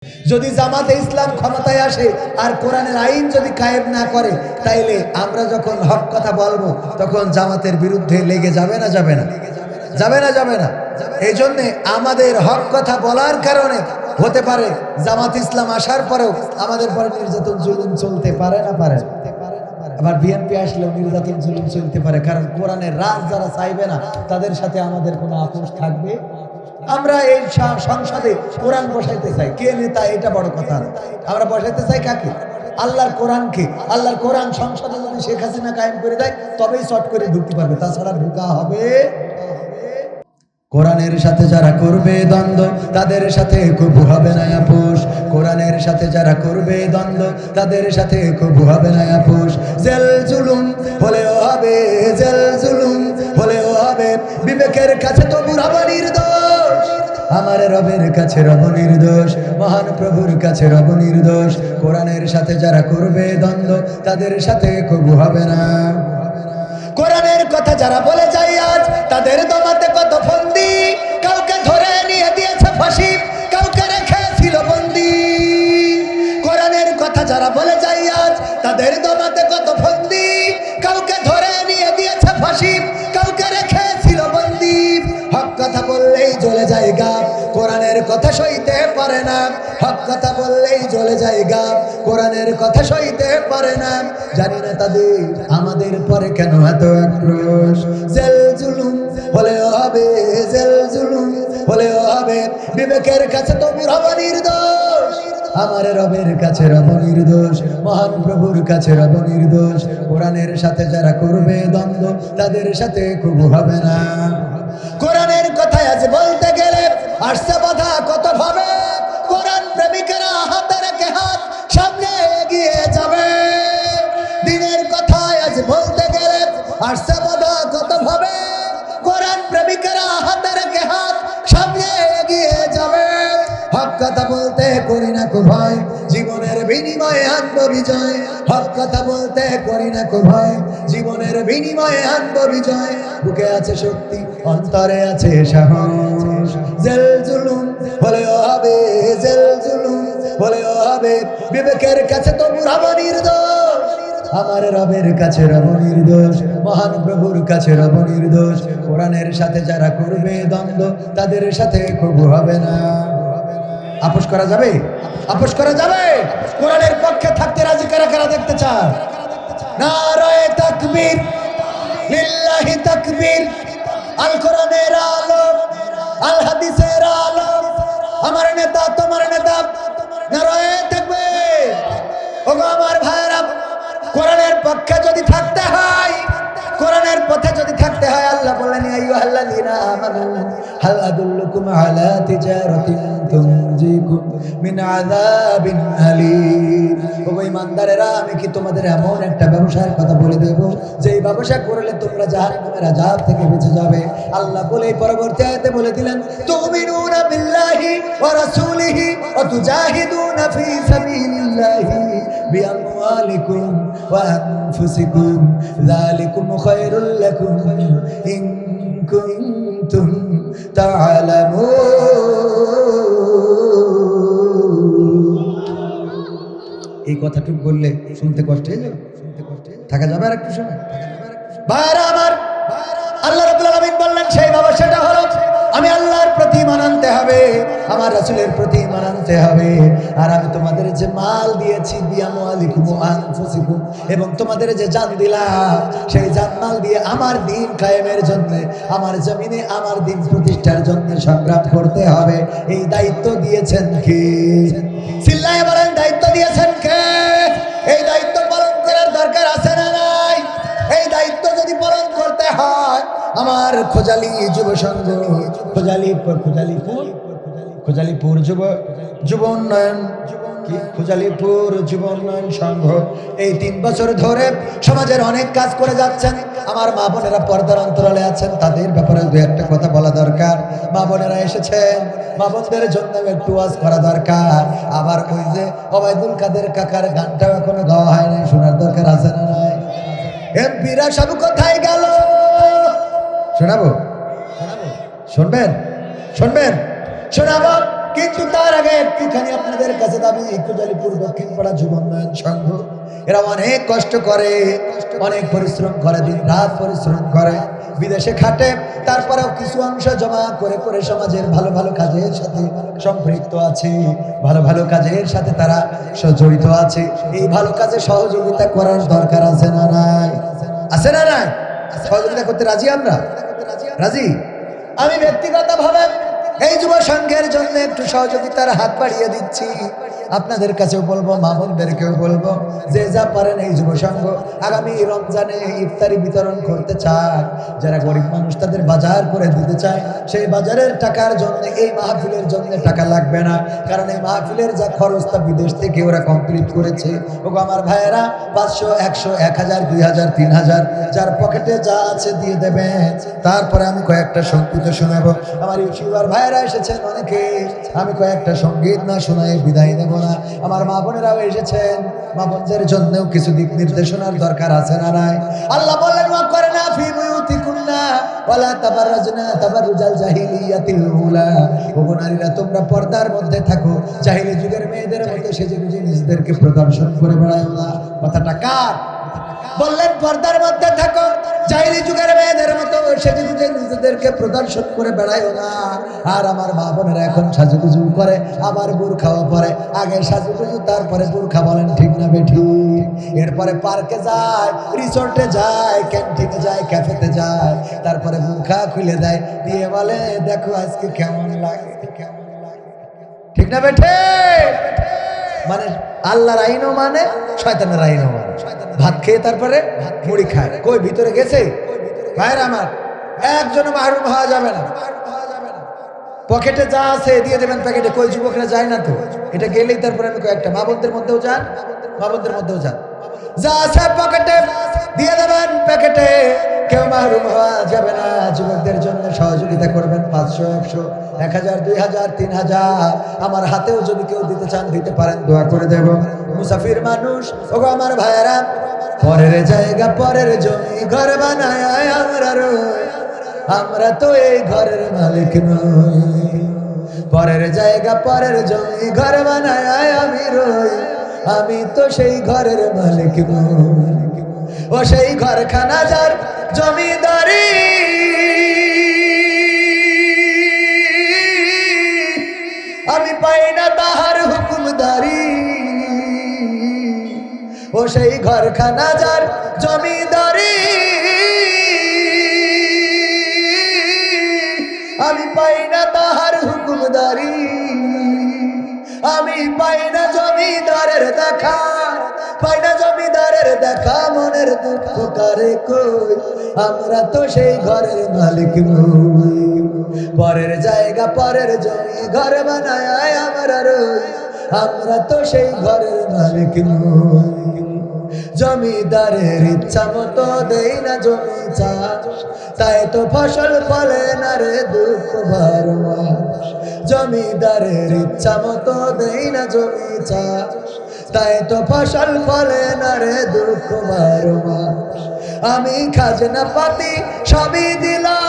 যদি জামাতে ইসলাম ক্ষমতায় আসে আর কোরআনের আইন যদি কায়েম না করে, তাইলে আমরা যখন হক কথা বলবো তখন জামাতের বিরুদ্ধে লেগে যাবে না যাবে না যাবে না যাবে না। এই জন্যে আমাদের হক কথা বলার কারণে হতে পারে জামাত ইসলাম আসার পরেও আমাদের পরে নির্যাতন জুলুম চলতে পারে না পারে, আবার বিএনপি আসলেও নির্যাতন জুলুম চলতে পারে, কারণ কোরআনের রাজ যারা চাইবে না তাদের সাথে আমাদের কোনো আপোষ থাকবে। আমরা এই সংসদে কোরআন বসাইতে চাই, কে নেতা এটা বড় কথা না, আমরা বসাইতে চাই কাকে? আল্লাহর কোরআনকে। আল্লাহর কোরআন সংসদে যদি শেখ হাসিনা কায়েম করে দেয় তবেই চট করে ঢুকতে পারবে, তাছাড়া ঢুকা হবে। কোরআনের সাথে যারা করবে দ্বন্দ্ব তাদের সাথে কবু হবে না আপোষ। কোরআনের সাথে যারা করবে দ্বন্দ্ব তাদের সাথে কবু হবে না আপোষ। জেল জুলুম হলেও হবে, জেল জুলুম হলেও হবে, বিবেকের কাছে তবু রব নির্দোষ। আমার রবের কাছে রব নির্দোষ, মহান প্রভুর কাছে রব নির্দোষ। কোরআনের সাথে যারা করবে দ্বন্দ্ব তাদের সাথে কবু হবে না। কোরআনের কথা যারা বলে যায় আজ তাদের দমাতে কত ফন্দি, কাউকে ধরে নিয়ে দিয়েছে ফাঁসি, কাউকে রেখেছিল বন্দি। কোরআনের কথা যারা বলে যায় আজ তাদের দমাতে কত ফন্দি, কাউকে ধরে নিয়ে দিয়েছে ফাঁসি, কাউকে রেখেছিল বন্দি। হক কথা বললেই জ্বলে যায় গা, কোরআনের কথা সইতে পারে না। হক কথা বললেই জ্বলে যায় গা, কোরআনের কথা সইতে পারে না। জানি না তাদের আমাদের পরে কেন এত আক্রোশ। জেল জুলুম হলেও হবে, জেল জুলুম হলেও হবে, বিবেকের কাছে তবু রব নির্দোষ। আমার রবের কাছে রব নির্দোষ, মহান প্রভুর কাছে রব নির্দোষ। কোরআনের সাথে যারা করবে দ্বন্দ্ব তাদের সাথে কবু হবে না। কোরআনের কথা আজ বলতে গেলে আসছে বাধা কত ভাবে, কোরআন প্রেমিকেরা হাতে রেখে হাত সামনে এগিয়ে যাবে। দিনের কথা আজ বলতে গেলে আসছে বাধা কত ভাবে, কোরআন প্রেমিকেরা হাতে রেখে হাত সামনে এগিয়ে যাবে। হক কথা বলতে করি না কো ভয়, জীবনের বিনিময়ে আনবো বিজয়। হক কথা বলতে করি না কো ভয়, জীবনের বিনিময়ে আনবো বিজয়। বুকে আছে শক্তি, অন্তরে আছে সাহস। জেল জুলুম হলেও হবে, জেল জুলুম হলেও হবে, বিবেকের কাছে তবু রব নির্দোষ। আমার রবের কাছে রব নির্দোষ, মহান প্রভুর কাছে রব নির্দোষ। কোরআনের সাথে যারা করবে দ্বন্দ্ব তাদের সাথে কবু হবে না। আপোষ করা যাবে? আপোষ করা যাবে? কোরআনের পক্ষে থাকতে রাজি কারা কারা দেখতে চান? নারায়ে তাকবীর, লিল্লাহি তাকবীর। আল কোরআনের আলো, আল হাদিসের আলো, আমার নেতা তোমার নেতা। নারায়ে তাকবীর। ওগো আমার ভাইরা, কোরআনের পক্ষে যদি থাকতে হয়, কোরআনের পথে যদি থাকতে হয়, আল্লাহ বলেন ইয়া আইয়ুহাল্লাযীনা আমানু হাল আদুল্লুকুম আলা তিজারাতিন তুনজিকুম মিন আযাবিন আলীম। ওগো ঈমানদারেরা, আমি কি তোমাদের এমন একটা ব্যবসার কথা বলে দেব যে ব্যবসা করলে তোমরা জাহান্নামের আযাব থেকে বেঁচে যাবে। আল্লাহ বলে পরবর্তী আয়াতে বলে দিলেন তুমিনুনা বিল্লাহি ওয়া রাসূলিহি ওয়া তুজাহিদুনা ফি সাবিলিল্লাহি বিআমওয়ালিকুম ওয়া আনফুসিকুম যালিকুম খায়রুল লাকুম ইন কুনতুম তা'লামুন। এই কথাটুকু বললে শুনতে কষ্ট হয়ে যাবে, থাকা যাবে আর একটু সময়? ভাইরা আমার, আল্লাহ রাব্বুল আলামিন বললেন সেই ব্যবসাটা হলো আমি আল্লাহর প্রতি ঈমান আনতে হবে, আমার রাসূলের প্রতি ঈমান আনতে হবে। আর আমি তোমাদের যে মাল দিয়েছি বিআমওয়ালিকুম ওয়া আনফুসিকুম, এবং তোমাদের যে জান দিলাম, সেই জান মাল দিয়ে আমার দ্বীন কায়েমের জন্য, আমার জমিনে আমার দ্বীন প্রতিষ্ঠার জন্য সংগ্রাম করতে হবে। এই দায়িত্ব দিয়েছেন কে? চিল্লায়ে বলেন, দায়িত্ব দিয়েছেন কে? এই দায়িত্ব পালন করার দরকার আছে না নাই? এই দায়িত্ব যদি পালন করতে হয়, আমার খোঁজালি যুব সংঘ, খোঁজালিপুর যুব উন্নয়ন খোঁজালিপুর যুব উন্নয়ন সংঘ এই 3 বছর ধরে সমাজের অনেক কাজ করে যাচ্ছেন। আমার মা বোনেরা পর্দার অন্তরালে আছেন, তাদের ব্যাপারে দু একটা কথা বলা দরকার। মা বোনেরা এসেছেন, মা বোনদের জন্য একটু ওয়াজ করা দরকার। আবার ওই যে ওবায়দুল কাদের কাকার গানটাও এখনো গাওয়া হয় নাই, শোনার দরকার আছে না নাই? এমপিরা সব কোথায় গেল? শোনাবো? শুনবেন? শোনাবো? কিন্তু তার আগে একটুখানি আপনাদের কাছে দাবি, একটু জালিপুর দক্ষিণ পাড়া যুব উন্নয়ন সংঘ এরা অনেক কষ্ট করে, অনেক পরিশ্রম করে, দিন রাত পরিশ্রম করে, বিদেশে খাটে, তারপরেও কিছু অংশ জমা করে করে সমাজের ভালো ভালো কাজের সাথে সম্পৃক্ত আছে, ভালো ভালো কাজের সাথে তারা জড়িত আছে। এই ভালো কাজে সহযোগিতা করার দরকার আছে না নাই? আছে না নাই? সহযোগিতা করতে রাজি আমরা? রাজি? আমি ব্যক্তিগতভাবে এই যুব সংঘের জন্য একটু সহযোগিতার হাত বাড়িয়ে দিচ্ছি। আপনাদের কাছেও বলবো, মা বোনদেরকেও বলবো, যে যা পারেন এই যুব সংঘ আগামী রমজানে ইফতারি বিতরণ করতে চায়, যারা গরিব মানুষ তাদের বাজার করে দিতে চায়, সেই বাজারের টাকার জন্য এই মাহফিলের জন্য টাকা লাগবে না, কারণ এই মাহফিলের যা খরচ তা বিদেশ থেকে ওরা কমপ্লিট করেছে। ওগো আমার ভাইয়েরা, 500, 100, 1000, 2000, 3000 যার পকেটে যা আছে দিয়ে দেবেন। তারপরে আমি কয়েকটা সংগীত শোনাবো। আমার ইউটিউবার ভাইয়েরা এসেছেন অনেকে, আমি কয়েকটা সঙ্গীত না শোনায় বিদায় নেব না। আমার মা বোনেরাও এসেছেন, মা বোনদের জন্যও কিছু দিক নির্দেশনার দরকার আছে না নাই? আল্লাহ বললেন, ওয়া করনা ফি বুয়ুতিকুন্না ওয়ালা তাবাররাজনা তাবাররুজাল জাহিলিয়াতিল উলা। ওগো নারীরা, তোমরা পর্দার মধ্যে থাকো, জাহিলি যুগের মেয়েদের মতো সেজে গুজে নিজেদেরকে প্রদর্শন করে বেড়ায়ো না। কথাটা কার বললেন? পর্দার মধ্যে থাকো, জাহিলি যুগের মেয়েদের মতো সেজে গুজে নিজেদেরকে প্রদর্শন করে বেড়ায়ো না। আর আমার মা বোনেরা এখন সাজুগুজু করে, আবার বোরখাও পরে। আগে সাজুগুজু, তারপরে বোরখা। বলেন ঠিক না বেঠি? এরপরে পার্কে যায়, রিসোর্টে যায়, ক্যান্টিনে যায়, ক্যাফেতে যায়, তারপরে বোরখা খুলে দেয়, দিয়ে বলে দেখো আজকে কেমন লাগে, কেমন লাগে। ঠিক না বেঠে? মানে আল্লাহর আইনও মানে, শয়তানের আইনও মানে। ভাত খেয়ে তারপরে মুড়ি খায়, কই ভিতরে গেছে? ভাইরা আমার, একজনও মাহরুম হওয়া যাবে না। পকেটে যা আছে দিয়ে দেবেন প্যাকেটে। কই যুবকরা যায় না তো? এটা গেলেই তারপরে আমি কয়েকটা মা বোনদের মধ্যেও যান, মা বোনদের মধ্যেও যান, যা আছে পকেটে দিয়ে দেবেন প্যাকেটে। কেউ মাহরুম হওয়া যাবে না। যুবকদের জন্য সহযোগিতা করবেন, 500, 100, 1000, 2000, 3000 আমার হাতেও যদি কেউ দিতে চান দিতে পারেন, দোয়া করে দেব। মুসাফির মানুষ, ওগো আমার ভাইয়েরা, পরের জায়গা পরের জমি ঘর বানায় আমরা রই, আমরা তো এই ঘরের মালিক নই। পরের জায়গা পরের জমি ঘর বানায় আমি রই, আমি তো সেই ঘরের মালিক নই। ও সেই ঘরখানা যার জমিদারি, আমি পাই না তাহার হুকুমদারি। ও সেই ঘরখানা যার জমিদারি, আমি পাই না তাহার হুকুমদারি। আমি পাই না জমিদারের দেখা, পাই না জমিদারের দেখা, মনের দুঃখ কারে কই, আমরা তো সেই ঘরের মালিক নই। পরের জায়গা পরের জমি ঘর বানায় আমরা রই, আমরা তো সেই ঘরের মালিক নই। জমিদারের ইচ্ছা মতো দেই না জমি চাষ, তাই তো ফসল ফলে না রে দুঃখ 12 মাস। জমিদারের ইচ্ছা মতো দেই না জমি চাষ, তাই তো ফসল ফলে না রে দুঃখ 12 মাস। আমি খাজনা পাতি সবই দিলাম,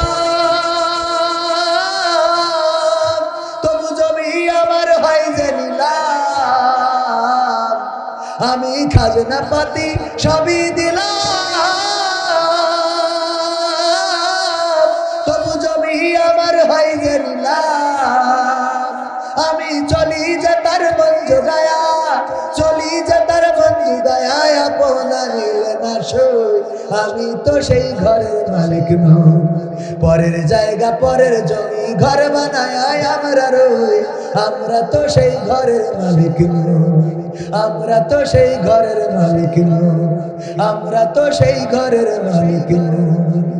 তবু জমি আমার হয় যে নিলাম। আমি খাজনা পাতি সবই দিলাম, তবু জমি আমার হয় যে নিলাম। আমি চলি যে তার বন্ধু গায়া, চলি যে তার বন্ধু গায়া, আপনা নিলে না সই, আমি তো সেই ঘরের মালিক নই। পরের জায়গা পরের জমি ঘর বানায় আমরা রই, আমরা তো সেই ঘরের মালিক নই। আমরা তো সেই ঘরের মালিক নই, আমরা তো সেই ঘরের মালিক নই।